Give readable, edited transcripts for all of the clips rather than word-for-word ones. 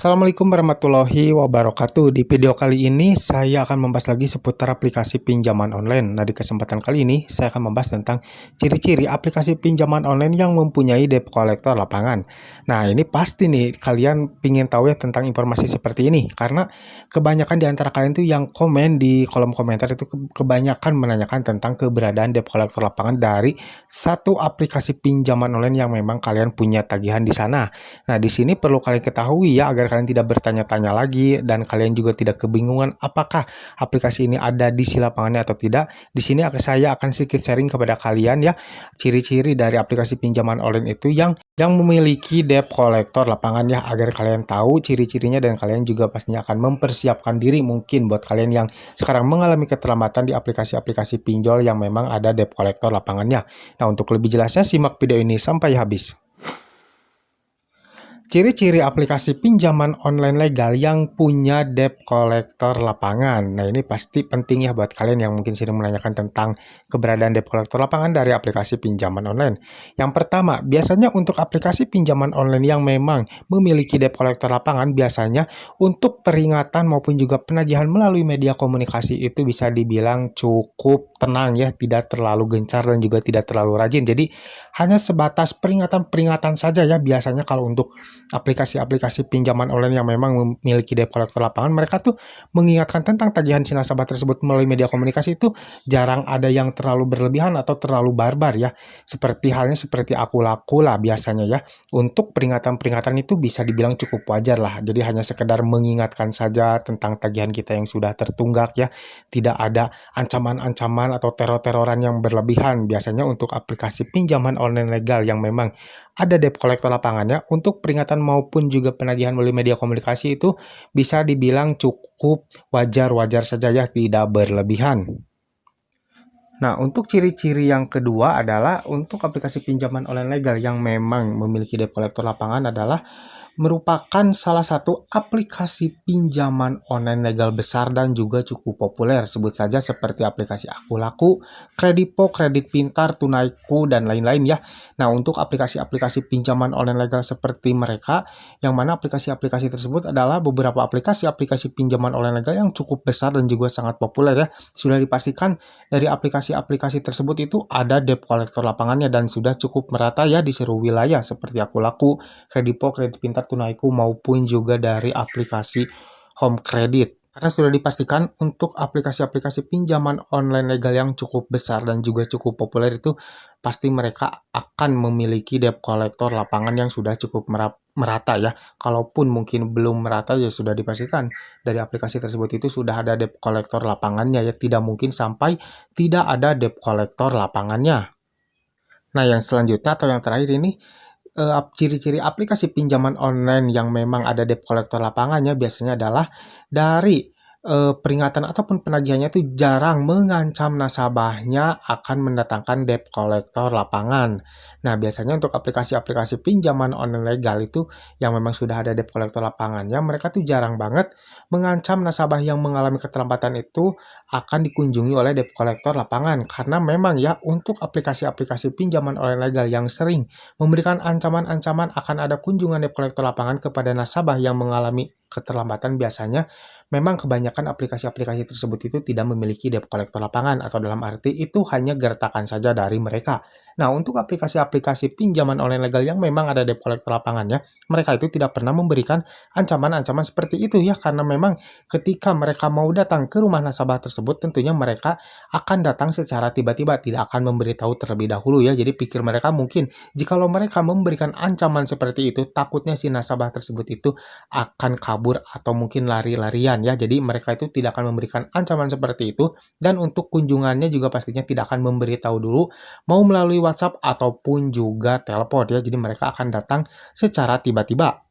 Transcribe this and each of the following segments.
Assalamualaikum warahmatullahi wabarakatuh. Di video kali ini saya akan membahas lagi seputar aplikasi pinjaman online. Nah, di kesempatan kali ini saya akan membahas tentang ciri-ciri aplikasi pinjaman online yang mempunyai debt collector lapangan. Nah, ini pasti nih kalian pingin tahu ya tentang informasi seperti ini, karena kebanyakan di antara kalian tuh yang komen di kolom komentar itu kebanyakan menanyakan tentang keberadaan debt collector lapangan dari satu aplikasi pinjaman online yang memang kalian punya tagihan di sana. Nah, di sini perlu kalian ketahui ya, agar kalian tidak bertanya-tanya lagi dan kalian juga tidak kebingungan apakah aplikasi ini ada di si lapangannya atau tidak. Di sini saya akan sedikit sharing kepada kalian ya, ciri-ciri dari aplikasi pinjaman online itu yang memiliki debt collector lapangan ya, agar kalian tahu ciri-cirinya dan kalian juga pastinya akan mempersiapkan diri mungkin buat kalian yang sekarang mengalami keterlambatan di aplikasi-aplikasi pinjol yang memang ada debt collector lapangannya. Nah, untuk lebih jelasnya simak video ini sampai habis. Ciri-ciri aplikasi pinjaman online legal yang punya debt collector lapangan. Nah, ini pasti penting ya buat kalian yang mungkin sering menanyakan tentang keberadaan debt collector lapangan dari aplikasi pinjaman online. Yang pertama, biasanya untuk aplikasi pinjaman online yang memang memiliki debt collector lapangan, biasanya untuk peringatan maupun juga penagihan melalui media komunikasi itu bisa dibilang cukup tenang ya, tidak terlalu gencar dan juga tidak terlalu rajin. Jadi, hanya sebatas peringatan-peringatan saja ya biasanya kalau untuk aplikasi-aplikasi pinjaman online yang memang memiliki debt collector lapangan, mereka tuh mengingatkan tentang tagihan si nasabah tersebut melalui media komunikasi itu jarang ada yang terlalu berlebihan atau terlalu barbar ya. Halnya seperti aku laku lah biasanya ya. Untuk peringatan-peringatan itu bisa dibilang cukup wajar lah. Jadi hanya sekedar mengingatkan saja tentang tagihan kita yang sudah tertunggak ya. Tidak ada ancaman-ancaman atau teror-teroran yang berlebihan. Biasanya untuk aplikasi pinjaman online legal yang memang ada debt collector lapangannya, untuk peringatan maupun juga penagihan melalui media komunikasi itu bisa dibilang cukup wajar-wajar saja ya, tidak berlebihan. Nah, untuk ciri-ciri yang kedua adalah untuk aplikasi pinjaman online legal yang memang memiliki debt collector lapangan adalah merupakan salah satu aplikasi pinjaman online legal besar dan juga cukup populer. Sebut saja seperti aplikasi Aku Laku, Kredipo, Kredit Pintar, Tunaiku, dan lain-lain ya. Nah, untuk aplikasi-aplikasi pinjaman online legal seperti mereka, yang mana aplikasi-aplikasi tersebut adalah beberapa aplikasi-aplikasi pinjaman online legal yang cukup besar dan juga sangat populer ya. Sudah dipastikan dari aplikasi-aplikasi tersebut itu ada debt collector lapangannya dan sudah cukup merata ya di seluruh wilayah seperti Aku Laku, Kredipo, Kredit Pintar, Tunaiku, maupun juga dari aplikasi Home Credit. Karena sudah dipastikan untuk aplikasi-aplikasi pinjaman online legal yang cukup besar dan juga cukup populer itu pasti mereka akan memiliki debt collector lapangan yang sudah cukup merata ya. Kalaupun mungkin belum merata ya sudah dipastikan dari aplikasi tersebut itu sudah ada debt collector lapangannya ya. Tidak mungkin sampai tidak ada debt collector lapangannya. Nah, yang selanjutnya atau yang terakhir ini, ciri-ciri aplikasi pinjaman online yang memang ada debt collector lapangannya biasanya adalah dari peringatan ataupun penagihannya itu jarang mengancam nasabahnya akan mendatangkan debt collector lapangan. Nah, biasanya untuk aplikasi-aplikasi pinjaman online legal itu yang memang sudah ada debt collector lapangannya, mereka tuh jarang banget mengancam nasabah yang mengalami keterlambatan itu akan dikunjungi oleh debt collector lapangan. Karena memang ya untuk aplikasi-aplikasi pinjaman online legal yang sering memberikan ancaman-ancaman akan ada kunjungan debt collector lapangan kepada nasabah yang mengalami keterlambatan, biasanya memang kebanyakan aplikasi-aplikasi tersebut itu tidak memiliki debt collector lapangan, atau dalam arti itu hanya gertakan saja dari mereka. Nah, untuk aplikasi-aplikasi pinjaman online legal yang memang ada debt collector lapangannya, mereka itu tidak pernah memberikan ancaman-ancaman seperti itu ya, karena memang ketika mereka mau datang ke rumah nasabah tersebut, tentunya mereka akan datang secara tiba-tiba, tidak akan memberitahu terlebih dahulu ya. Jadi pikir mereka mungkin jikalau mereka memberikan ancaman seperti itu, takutnya si nasabah tersebut itu akan kabur atau mungkin lari-larian ya. Jadi mereka itu tidak akan memberikan ancaman seperti itu, dan untuk kunjungannya juga pastinya tidak akan memberitahu dulu mau melalui WhatsApp ataupun juga telepon ya. Jadi mereka akan datang secara tiba-tiba.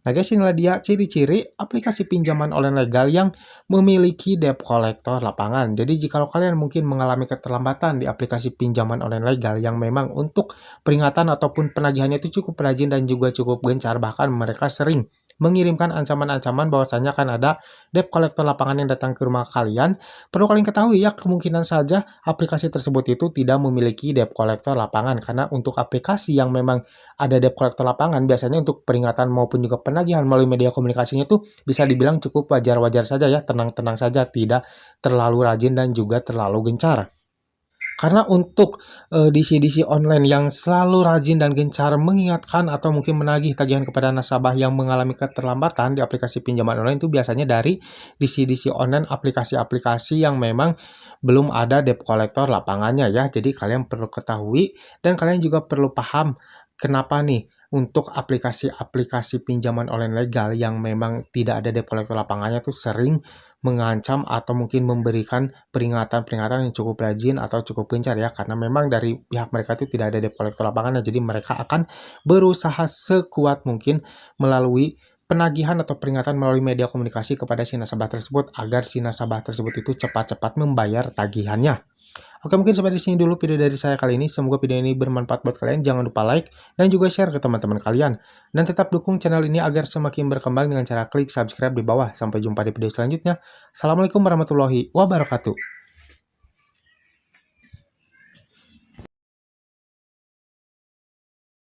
Nah guys, inilah dia ciri-ciri aplikasi pinjaman online legal yang memiliki debt collector lapangan. Jadi jika kalian mungkin mengalami keterlambatan di aplikasi pinjaman online legal yang memang untuk peringatan ataupun penagihannya itu cukup rajin dan juga cukup gencar, bahkan mereka sering mengirimkan ancaman-ancaman bahwasanya akan ada debt collector lapangan yang datang ke rumah kalian. Perlu kalian ketahui ya, kemungkinan saja aplikasi tersebut itu tidak memiliki debt collector lapangan, karena untuk aplikasi yang memang ada debt collector lapangan biasanya untuk peringatan maupun juga penagihan melalui media komunikasinya itu bisa dibilang cukup wajar-wajar saja ya, tenang-tenang saja, tidak terlalu rajin dan juga terlalu gencar. Karena untuk DC-DC online yang selalu rajin dan gencar mengingatkan atau mungkin menagih tagihan kepada nasabah yang mengalami keterlambatan di aplikasi pinjaman online itu biasanya dari DC-DC online aplikasi-aplikasi yang memang belum ada debt collector lapangannya ya. Jadi kalian perlu ketahui dan kalian juga perlu paham kenapa nih untuk aplikasi-aplikasi pinjaman online legal yang memang tidak ada debt collector lapangannya tuh sering mengancam atau mungkin memberikan peringatan-peringatan yang cukup rajin atau cukup gencar ya, karena memang dari pihak mereka itu tidak ada debt collector lapangan, jadi mereka akan berusaha sekuat mungkin melalui penagihan atau peringatan melalui media komunikasi kepada si nasabah tersebut agar si nasabah tersebut itu cepat-cepat membayar tagihannya. Oke, mungkin sampai di sini dulu video dari saya kali ini. Semoga video ini bermanfaat buat kalian. Jangan lupa like dan juga share ke teman-teman kalian. Dan tetap dukung channel ini agar semakin berkembang dengan cara klik subscribe di bawah. Sampai jumpa di video selanjutnya. Assalamualaikum warahmatullahi wabarakatuh.